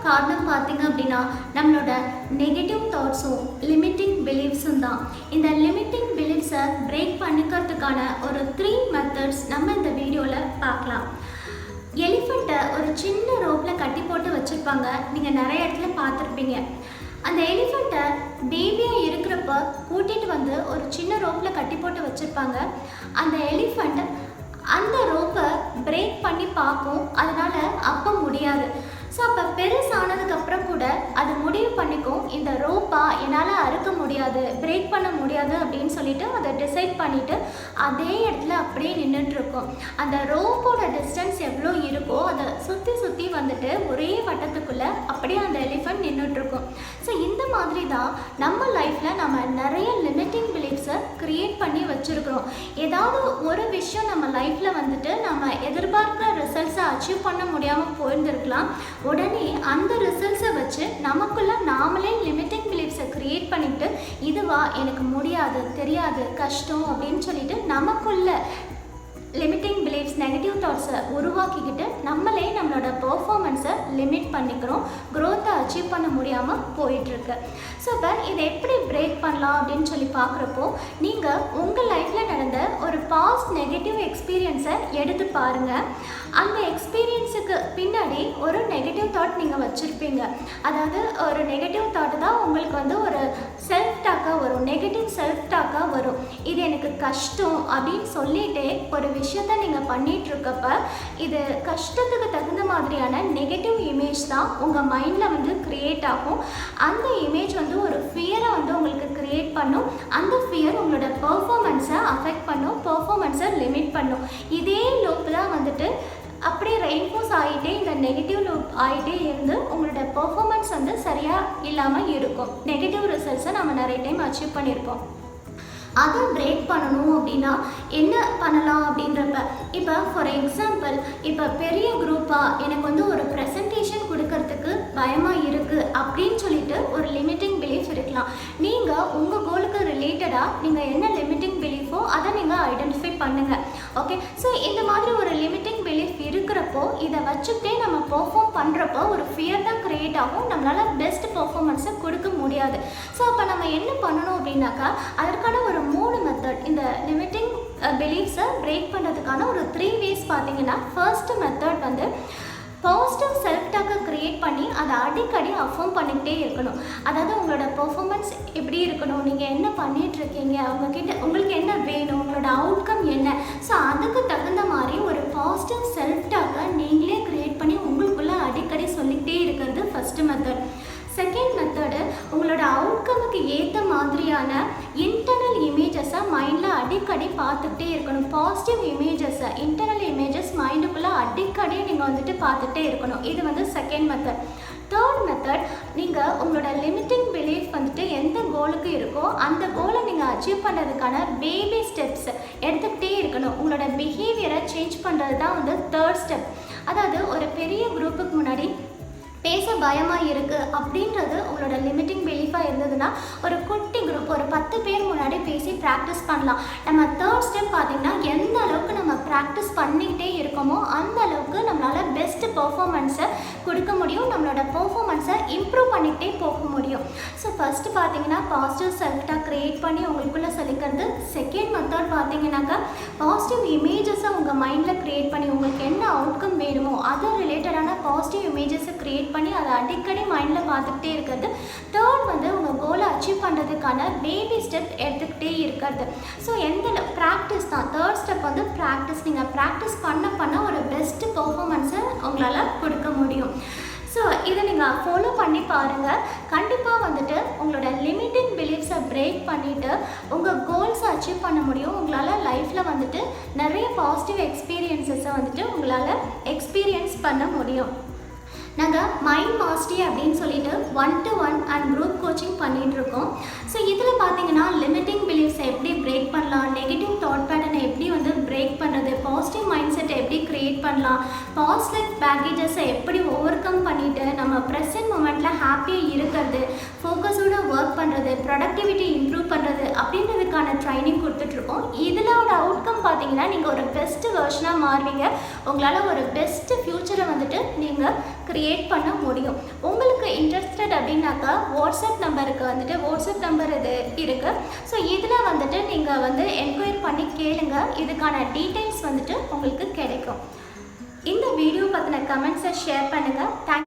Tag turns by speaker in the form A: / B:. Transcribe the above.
A: காரணம் பார்த்தீங்க அப்படின்னா நம்மளோட நெகட்டிவ் தாட்ஸும் லிமிட்டிங் பிலீஃப்ஸும் தான். இந்த லிமிட்டிங் பிலீஃப்ஸை பிரேக் பண்ணிக்கிறதுக்கான ஒரு 3 மெத்தட்ஸ் நம்ம இந்த வீடியோவில் பார்க்கலாம். எலிஃபண்ட்டை ஒரு சின்ன ரோப்பில் கட்டி போட்டு வச்சுருப்பாங்க. நீங்கள் நிறைய இடத்துல பார்த்துருப்பீங்க. அந்த எலிஃபண்ட்டை பேபியாக இருக்கிறப்ப கூட்டிகிட்டு வந்து ஒரு சின்ன ரோப்பில் கட்டி போட்டு வச்சுருப்பாங்க. அந்த எலிஃபண்ட் அந்த ரோப்பை பிரேக் பண்ணி பார்க்கும், அதனால் அப்போ முடியாது. ஸோ அப்போ பெருசானதுக்கப்புறம் கூட அது முடிவு பண்ணிக்கும், இந்த ரோப்பா என்னால் அறுக்க முடியாது, பிரேக் பண்ண முடியாது அப்படின்னு சொல்லிட்டு அதை டிசைட் பண்ணிவிட்டு அதே இடத்துல அப்படியே நின்றுட்டுருக்கும். அந்த ரோப்போட டிஸ்டன்ஸ் எவ்வளோ இருக்கோ அதை சுற்றி சுற்றி வந்துட்டு ஒரே வட்டத்துக்குள்ளே அப்படியே அந்த எலிஃபண்ட் நின்றுட்டுருக்கும். ஸோ இந்த மாதிரி தான் நம்ம லைஃப்பில் நம்ம நிறைய லிமிட்டிங் பிலீஃப்ஸை க்ரியேட் பண்ணி வச்சுருக்கிறோம். ஏதாவது ஒரு விஷயம் நம்ம லைஃப்பில் வந்துட்டு நம்ம எதிர்பார்க்குற ரிசல்ட்ஸை அச்சீவ் பண்ண முடியாமல் போயிருந்துருக்கலாம். உடனே அந்த ரிசல்ட்ஸை வச்சு நமக்குள்ள நாமளே லிமிட்டிங் பிலீஃப்ஸை க்ரியேட் பண்ணிவிட்டு இதுவா எனக்கு முடியாது, தெரியாது, கஷ்டம் அப்படின்னு சொல்லிட்டு நமக்குள்ள லிமிட்டிங் பிலீஃப்ஸ், நெகட்டிவ் தாட்ஸை உருவாக்கிக்கிட்டு நம்மளே நம்மளோட பர்ஃபார்மன்ஸை லிமிட் பண்ணிக்கிறோம். க்ரோத்தை அச்சீவ் பண்ண முடியாமல் போயிட்டுருக்கு. ஸோ இப்போ இதை எப்படி பிரேக் பண்ணலாம் அப்படின்னு சொல்லி பார்க்குறப்போ நீங்கள் உங்கள் லைஃப்பில் நடந்த ஒரு பாஸ்ட் நெகட்டிவ் எக்ஸ்பீரியன்ஸை எடுத்து பாருங்கள். அந்த எக்ஸ்பீரியன்ஸுக்கு பின்னாடி ஒரு நெகட்டிவ் தாட் நீங்கள் வச்சுருப்பீங்க. அதாவது ஒரு நெகட்டிவ் தாட் தான் உங்களுக்கு வந்து ஒரு செல்ஃப் டாக்காக வரும், நெகட்டிவ் செல்ஃப் டாக்காக வரும். இது எனக்கு கஷ்டம் அப்படின்னு சொல்லிகிட்டே ஒரு விஷயத்தை நீங்கள் பண்ணிகிட்ருக்கப்ப இது கஷ்டத்துக்கு தகுந்த மாதிரியான நெகட்டிவ் இமேஜ் தான் உங்கள் மைண்டில் வந்து க்ரியேட் ஆகும். அந்த இமேஜ் வந்து ஒரு ஃபியரை வந்து உங்களுக்கு க்ரியேட் பண்ணும். அந்த ஃபியர் உங்களோட பர்ஃபார்மன்ஸை அஃபெக்ட் பண்ணும், பர்ஃபார்மன்ஸை லிமிட் பண்ணும். இதே லூப் தான் வந்துட்டு அப்படியே ரெயின்ஃபோர்ஸ் ஆகிட்டே இந்த நெகட்டிவ் லூப் ஆகிட்டே இருந்து உங்களோட பர்ஃபார்மன்ஸ் வந்து சரியாக இல்லாமல் இருக்கும். நெகட்டிவ் ரிசல்ட்ஸை நம்ம நிறைய டைம் அச்சீவ் பண்ணியிருப்போம். அதை பிரேக் பண்ணணும் அப்படின்னா என்ன பண்ணலாம் அப்படின்றப்ப, இப்போ ஃபார் எக்ஸாம்பிள் இப்போ பெரிய குரூப்பாக எனக்கு வந்து ஒரு ப்ரெசன்டேஷன் கொடுக்கறதுக்கு பயமாக இருக்குது அப்படின்னு சொல்லிட்டு ஒரு லிமிட்டிங் பிலீஃப் இருக்கலாம். நீங்கள் உங்கள் கோலுக்கு ரிலேட்டடாக நீங்கள் என்ன லிமிட்டிங் பிலீஃபோ அதை நீங்கள் ஐடென்டிஃபை பண்ணுங்கள். ஓகே, ஸோ இந்த மாதிரி ஒரு லிமிட்டிங் பிலீஃப் இருக்கிறப்போ இதை வச்சுக்கிட்டே நம்ம பெர்ஃபார்ம் பண்ணுறப்போ ஒரு ஃபியர் தான் க்ரியேட் ஆகும், நம்மளால் பெஸ்ட் பெர்ஃபார்மன்ஸை கொடுக்க முடியாது. ஸோ அப்போ நம்ம என்ன பண்ணணும் அப்படின்னாக்கா அதற்கான ஒரு 3 மெத்தட், இந்த லிமிட்டிங் பிலீஃப்ஸை பிரேக் பண்ணுறதுக்கான ஒரு 3 வேஸ் பார்த்தீங்கன்னா, ஃபர்ஸ்ட் மெத்தட் வந்து பாசிட்டிவ் செல்ஃப் டாக்கை க்ரியேட் பண்ணி அதை அடிக்கடி அஃபர்ம் பண்ணிக்கிட்டே இருக்கணும். அதாவது உங்களோட பெர்ஃபார்மன்ஸ் எப்படி இருக்கணும், நீங்கள் என்ன பண்ணிகிட்ருக்கீங்க, உங்களுக்கு என்ன வேணும், உங்களோட அவுட்கம் என்ன, ஸோ அதுக்கு தகுந்த மாதிரி ஒரு பாசிட்டிவ் செல்ஃப் டாக்கை நீங்களே க்ரியேட் பண்ணி உங்களுக்குள்ளே அடிக்கடி சொல்லிக்கிட்டே இருக்கிறது ஃபஸ்ட்டு மெத்தட். செகண்ட் மெத்தடு, உங்களோட அவுட்கமுக்கு ஏற்ற மாதிரியான இன்டர்னல் இமேஜஸை மைண்டில் அடிக்கடி பார்த்துக்கிட்டே இருக்கணும். பாசிட்டிவ் இமேஜஸை, இன்டர்னல் இமேஜஸ் மைண்டுக்குள்ளே அடிக்கடி நீங்கள் வந்துட்டு பார்த்துட்டே இருக்கணும். இது வந்து செகண்ட் மெத்தட். தேர்ட் மெத்தட், நீங்கள் உங்களோட லிமிட்டிங் பிலீஃப் வந்துட்டு எந்த கோலுக்கு இருக்கோ அந்த கோலை நீங்கள் அச்சீவ் பண்ணுறதுக்கான பேபி ஸ்டெப்ஸ் எடுத்துக்கிட்டே இருக்கணும். உங்களோட பிஹேவியரை சேஞ்ச் பண்ணுறது தான் வந்து தேர்ட் ஸ்டெப். அதாவது ஒரு பெரிய குரூப்புக்கு முன்னாடி பேச பயமாக இருக்குது அப்படின்றது உங்களோட லிமிட்டிங் பிலீஃபாக இருந்ததுன்னா ஒரு குட்டி குரூப், ஒரு 10 பேர் முன்னாடி பேசி ப்ராக்டிஸ் பண்ணலாம். நம்ம தேர்ட் ஸ்டெப் பார்த்திங்கன்னா எந்த அளவுக்கு நம்ம ப்ராக்டிஸ் பண்ணிக்கிட்டே இருக்கோமோ அந்த அளவுக்கு நம்மளால் பெஸ்ட் பர்ஃபார்மன்ஸை கொடுக்க முடியும், நம்மளோட பர்ஃபார்மன்ஸை இம்ப்ரூவ் பண்ணிக்கிட்டே போக முடியும். ஸோ ஃபஸ்ட்டு பார்த்தீங்கன்னா பாசிட்டிவ் செல்ஃப் டாக் க்ரியேட் பண்ணி உங்களுக்குள்ளே சொல்லிக்கிறது. செகண்ட் மெத்தட் பார்த்தீங்கன்னாக்கா பாசிட்டிவ் இமேஜஸை உங்கள் மைண்டில் க்ரியேட் பண்ணி உங்களுக்கு என்ன அவுட்கம் வேணுமோ அது ரிலேட்டடான பாசிட்டிவ் இமேஜஸை க்ரியேட் பண்ணி அதை அடிக்கடி மைண்டில் பார்த்துக்கிட்டே இருக்கிறது. தேர்ட் வந்து உங்கள் கோலை அச்சீவ் பண்ணுறதுக்கான பேபி ஸ்டெப் எடுத்துக்கிட்டே இருக்கிறது. ஸோ எந்த ப்ராக்டிஸ் தான் தேர்ட் ஸ்டெப் வந்து ப்ராக்டிஸ். நீங்கள் ப்ராக்டிஸ் பண்ண ஒரு பெஸ்ட் பர்ஃபார்மன்ஸை உங்களால் கொடுக்க முடியும். ஸோ இதை நீங்கள் ஃபாலோ பண்ணி பாருங்கள். கண்டிப்பாக வந்துட்டு உங்களோட லிமிட்டிங் பிலீஃப்ஸை பிரேக் பண்ணிவிட்டு உங்கள் கோல்ஸை அச்சீவ் பண்ண முடியும். உங்களால் லைஃப்பில் வந்துட்டு நிறைய பாசிட்டிவ் எக்ஸ்பீரியன்ஸஸை வந்துட்டு உங்களால் எக்ஸ்பீரியன்ஸ் பண்ண முடியும். நாங்கள் மைண்ட் மாஸ்டரி அப்படின்னு சொல்லிட்டு 1-to-1 அண்ட் குரூப் கோச்சிங் பண்ணிகிட்ருக்கோம். ஸோ இதில் பார்த்தீங்கன்னா லிமிட்டிங் பிலீஃப்ஸை எப்படி பிரேக் பண்ணலாம், நெகட்டிவ் தாட் பேட்டர்னை எப்படி வந்து பிரேக் பண்ணுறது, பாசிட்டிவ் மைண்ட் செட்டை எப்படி க்ரியேட் பண்ணலாம், பாஸ்ட் லைஃப் பேக்கேஜஸை எப்படி ஓவர் கம் பண்ணிவிட்டு நம்ம ப்ரெசன்ட் மூமெண்ட்டில் ஹாப்பியாக இருக்கிறது, ஃபோக்கஸோடு ஒர்க் பண்ணுறது, ப்ரொடக்டிவிட்டி இம்ப்ரூவ் பண்ணுறது அப்படின்றதுக்கான ட்ரைனிங் கொடுத்துட்ருக்கோம். இதிலோட அவுட்கம் பார்த்தீங்கன்னா அப்படின்னா நீங்கள் ஒரு பெஸ்ட் வெர்ஷனாக மாறுவீங்க. உங்களால் ஒரு பெஸ்ட் ஃப்யூச்சரை வந்துட்டு நீங்கள் க்ரியேட் பண்ண முடியும். உங்களுக்கு இன்ட்ரெஸ்டட் அப்படின்னாக்கா வாட்ஸ்அப் நம்பர் இது இருக்குது. ஸோ இதில் வந்துட்டு நீங்கள் வந்து என்கொயரி பண்ணி கேளுங்க. இதுக்கான டீட்டெயில்ஸ் வந்துட்டு உங்களுக்கு கிடைக்கும். இந்த வீடியோ பற்றின கமெண்ட்ஸை ஷேர் பண்ணுங்கள். தேங்க்ஸ்.